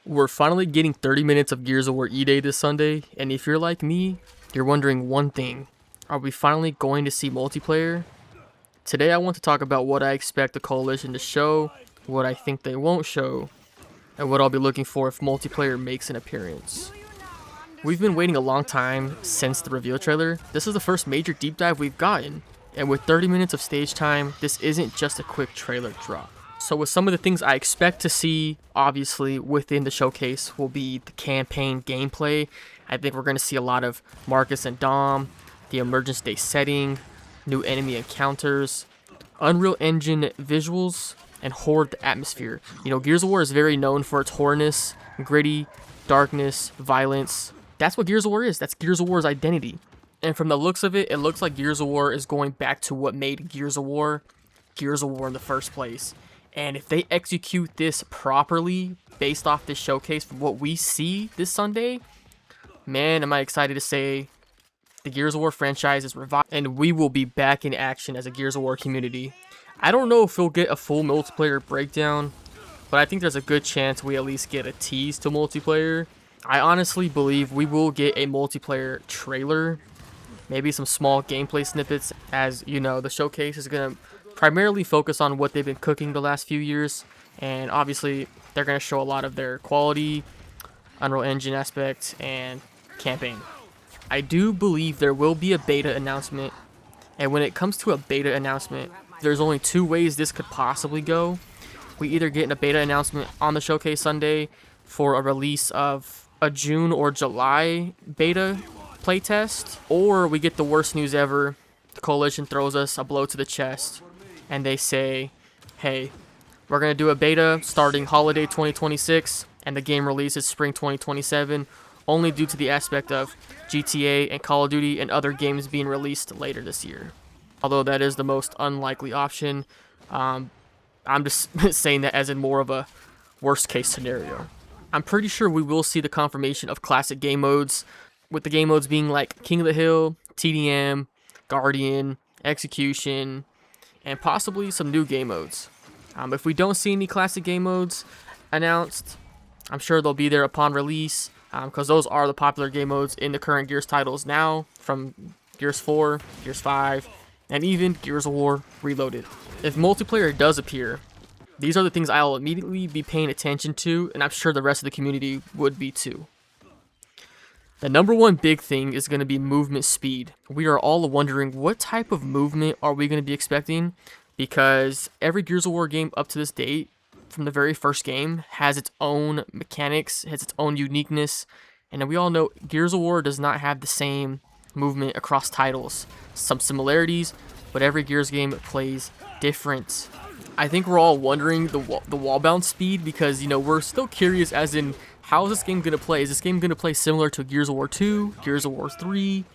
We're finally getting 30 minutes of Gears of War E-Day this Sunday, and if you're like me, you're wondering one thing. Are we finally going to see multiplayer? Today I want to talk about what I expect the Coalition to show, what I think they won't show, and what I'll be looking for if multiplayer makes an appearance. We've been waiting a long time since the reveal trailer. This is the first major deep dive we've gotten, and with 30 minutes of stage time, this isn't just a quick trailer drop. So with some of the things I expect to see, obviously, within the showcase will be the campaign gameplay. I think we're going to see a lot of Marcus and Dom, the Emergence Day setting, new enemy encounters, Unreal Engine visuals, and Horde atmosphere. You know, Gears of War is very known for its horrorness, gritty, darkness, violence. That's what Gears of War is. That's Gears of War's identity. And from the looks of it, it looks like Gears of War is going back to what made Gears of War in the first place. And if they execute this properly, based off this showcase, from what we see this Sunday, man, am I excited to say the Gears of War franchise is revived, and we will be back in action as a Gears of War community. I don't know if we'll get a full multiplayer breakdown, but I think there's a good chance we at least get a tease to multiplayer. I honestly believe we will get a multiplayer trailer, maybe some small gameplay snippets, as you know, the showcase is going to primarily focus on what they've been cooking the last few years, and obviously they're going to show a lot of their quality, Unreal Engine aspect, and campaign. I do believe there will be a beta announcement, and when it comes to a beta announcement, there's only two ways this could possibly go. We either get a beta announcement on the showcase Sunday for a release of a June or July beta playtest, or we get the worst news ever. The Coalition throws us a blow to the chest, and they say, hey, we're going to do a beta starting holiday 2026, and the game releases spring 2027, only due to the aspect of GTA and Call of Duty and other games being released later this year. Although that is the most unlikely option, I'm just saying that as in more of a worst case scenario. I'm pretty sure we will see the confirmation of classic game modes, with the game modes being like King of the Hill, TDM, Guardian, Execution, and possibly some new game modes. If we don't see any classic game modes announced, I'm sure they'll be there upon release, because those are the popular game modes in the current Gears titles now, from Gears 4, Gears 5, and even Gears of War Reloaded. If multiplayer does appear, these are the things I'll immediately be paying attention to, and I'm sure the rest of the community would be too. The number one big thing is going to be movement speed. We are all wondering what type of movement are we going to be expecting, because every Gears of War game up to this date, from the very first game, has its own mechanics, has its own uniqueness, and we all know Gears of War does not have the same movement across titles. Some similarities, but every Gears game plays different. I think we're all wondering the wall bounce speed, because, you know, we're still curious as in, how is this game going to play? Is this game going to play similar to Gears of War 2, Gears of War 3?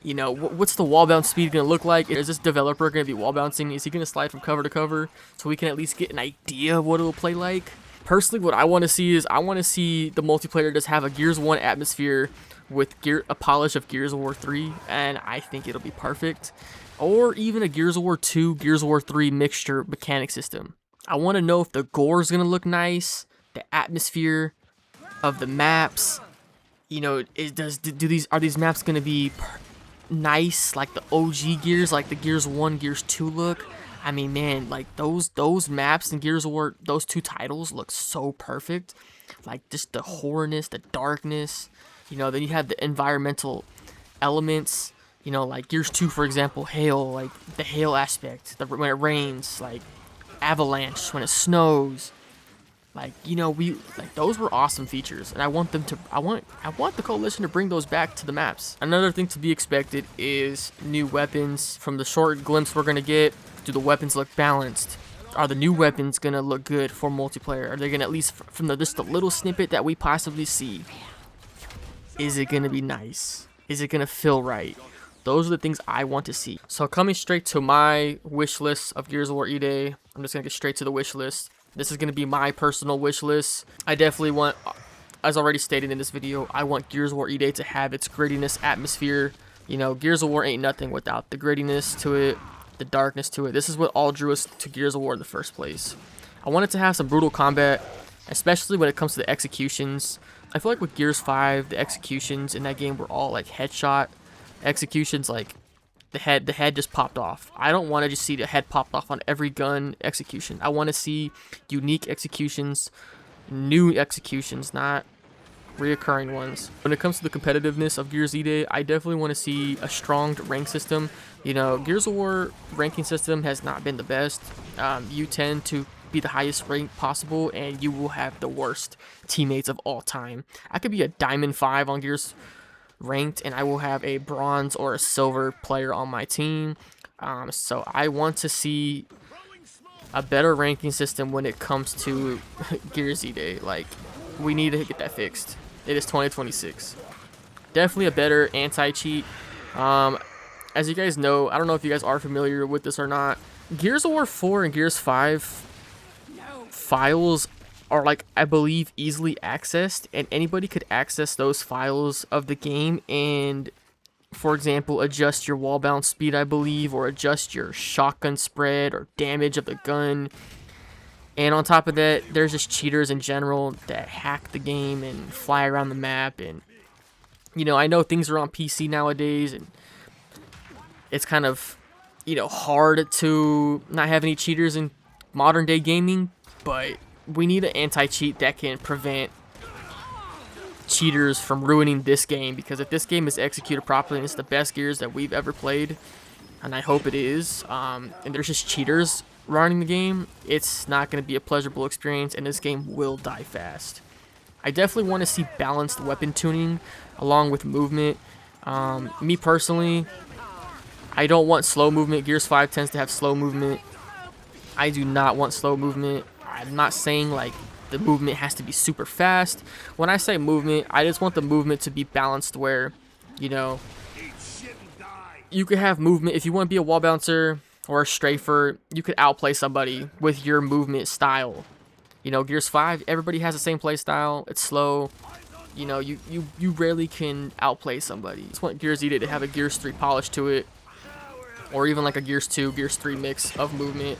You know, what's the wall bounce speed going to look like? Is this developer going to be wall bouncing? Is he going to slide from cover to cover so we can at least get an idea of what it'll play like? Personally, what I want to see is I want to see the multiplayer just have a Gears 1 atmosphere with a polish of Gears of War 3, and I think it'll be perfect. Or even a Gears of War 2, Gears of War 3 mixture mechanic system. I want to know if the gore is going to look nice, the atmosphere of the maps, you know, are these maps going to be nice like the OG Gears, like the Gears 1, Gears 2 look? I mean, man, like those maps in Gears of War, those two titles look so perfect. Like just the horrorness, the darkness, you know, then you have the environmental elements, you know, like Gears 2, for example, hail, like the hail aspect, when it rains, like avalanche, when it snows. Like, you know, those were awesome features, and I want the Coalition to bring those back to the maps. Another thing to be expected is new weapons. From the short glimpse we're gonna get, do the weapons look balanced? Are the new weapons gonna look good for multiplayer? Are they gonna, at least from just the little snippet that we possibly see, is it gonna be nice? Is it gonna feel right? Those are the things I want to see. So coming straight to my wish list of Gears of War E-Day, I'm just gonna get straight to the wish list. This is going to be my personal wish list. I definitely want, as already stated in this video, I want Gears of War E-Day to have its grittiness atmosphere. You know, Gears of War ain't nothing without the grittiness to it, the darkness to it. This is what all drew us to Gears of War in the first place. I want it to have some brutal combat. especially when it comes to the executions. I feel like with Gears 5, the executions in that game were all like headshot executions, like the head just popped off. I don't want to just see the head popped off on every gun execution. I want to see unique executions, new executions, not reoccurring ones. When it comes to the competitiveness of Gears E-Day, I definitely want to see a strong rank system. You know, Gears of War ranking system has not been the best. You tend to be the highest rank possible, and you will have the worst teammates of all time. I could be a Diamond 5 on Gears ranked, and I will have a bronze or a silver player on my team. So I want to see a better ranking system when it comes to Gears E-Day. Like, we need to get that fixed. It is 2026. Definitely a better anti-cheat. As you guys know, I don't know if you guys are familiar with this or not, Gears of War 4 and Gears 5 files are, like, I believe, easily accessed, and anybody could access those files of the game and, for example, adjust your wall bounce speed, I believe, or adjust your shotgun spread or damage of the gun. And on top of that, there's just cheaters in general that hack the game and fly around the map. And, you know, I know things are on PC nowadays, and it's kind of, you know, hard to not have any cheaters in modern day gaming, but we need an anti-cheat that can prevent cheaters from ruining this game, because if this game is executed properly and it's the best Gears that we've ever played, and I hope it is, and there's just cheaters running the game, it's not going to be a pleasurable experience, and this game will die fast. I definitely want to see balanced weapon tuning along with movement. Me personally, I don't want slow movement. Gears 5 tends to have slow movement. I do not want slow movement. I'm not saying like the movement has to be super fast. When I say movement, I just want the movement to be balanced where, you know, you could have movement. If you want to be a wall bouncer or a strafer, you could outplay somebody with your movement style. You know, Gears 5, everybody has the same play style. It's slow. You know, you rarely can outplay somebody. I just want Gears E-Day to have a Gears 3 polish to it, or even like a Gears 2, Gears 3 mix of movement,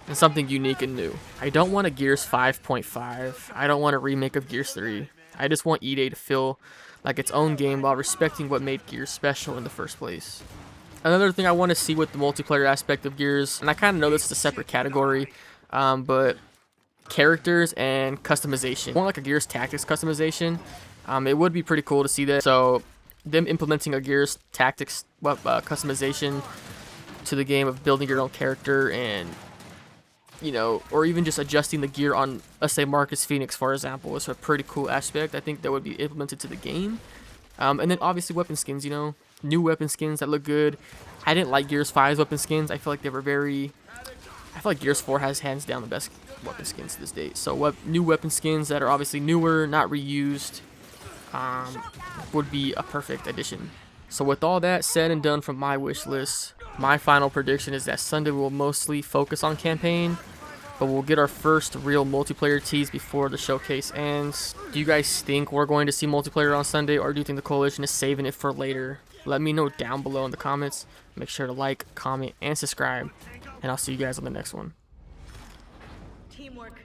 and something unique and new. I don't want a Gears 5.5. I don't want a remake of Gears 3. I just want E-Day to feel like its own game while respecting what made Gears special in the first place. Another thing I want to see with the multiplayer aspect of Gears, and I kind of know this is a separate category, but characters and customization. More like a Gears Tactics customization. It would be pretty cool to see that. So them implementing a Gears Tactics customization to the game of building your own character, and, you know, or even just adjusting the gear on, let's say, Marcus Phoenix, for example, is a pretty cool aspect. I think that would be implemented to the game. And then obviously weapon skins, you know, new weapon skins that look good. I didn't like Gears 5's weapon skins. I feel like they were very, I feel like Gears 4 has hands down the best weapon skins to this date. So new weapon skins that are obviously newer, not reused, would be a perfect addition. So with all that said and done from my wish list, my final prediction is that Sunday will mostly focus on campaign, but we'll get our first real multiplayer tease before the showcase ends. Do you guys think we're going to see multiplayer on Sunday, or do you think the coalition is saving it for later? Let me know down below in the comments. Make sure to like, comment, and subscribe, and I'll see you guys on the next one. Teamwork.